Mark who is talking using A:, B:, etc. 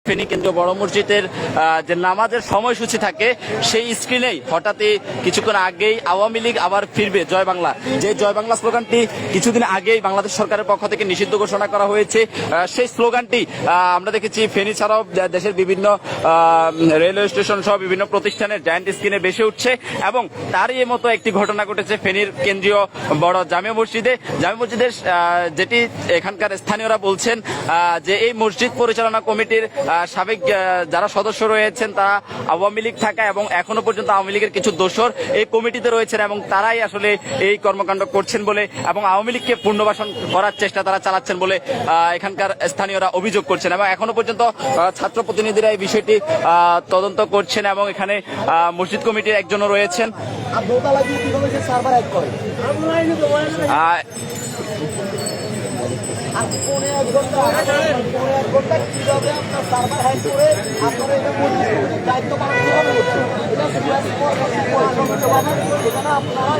A: ফেনী কেন্দ্রীয় বড় মসজিদের যে নামাজের সময়সূচি থাকে সেই স্ক্রিনেই হঠাৎই কিছুক্ষণ আগেই আওয়ামী লীগ আবার ফিরবে জয় বাংলা, যে জয় বাংলা স্লোগানটি কিছুদিন আগেই বাংলাদেশ সরকারের পক্ষ থেকে নিষিদ্ধ ঘোষণা করা হয়েছে, সেই স্লোগানটি আমরা দেখেছি ফেনী ছাড়াও দেশের বিভিন্ন রেলওয়ে স্টেশন সহ বিভিন্ন প্রতিষ্ঠানের জায়ান্ট স্ক্রিনে ভেসে উঠছে। এবং তারই মতো একটি ঘটনা ঘটেছে ফেনীর কেন্দ্রীয় বড় জামে মসজিদের যেটি এখানকার স্থানীয়রা বলছেন যে এই মসজিদ পরিচালনা কমিটির সাবেক যারা সদস্য রয়েছেন তারা আওয়ামী লীগ থাকা এবং এখনো পর্যন্ত আওয়ামী লীগের কিছু দোসর এই কমিটিতে রয়েছেন এবং তারাই আসলে এই কর্মকাণ্ড করছেন বলে এবং আওয়ামী লীগকে পুনর্বাসন করার চেষ্টা তারা চালাচ্ছেন বলে এখানকার স্থানীয়রা অভিযোগ করছেন। এবং এখনো পর্যন্ত ছাত্র প্রতিনিধিরা এই বিষয়টি তদন্ত করছেন এবং এখানে মসজিদ কমিটির একজনও রয়েছেন।
B: আর পৌনে এক ঘন্টা কিভাবে আপনার সার্ভার হ্যাক করে আপনারা এটা দায়িত্ব পালন করতে হবে। এটা আপনারা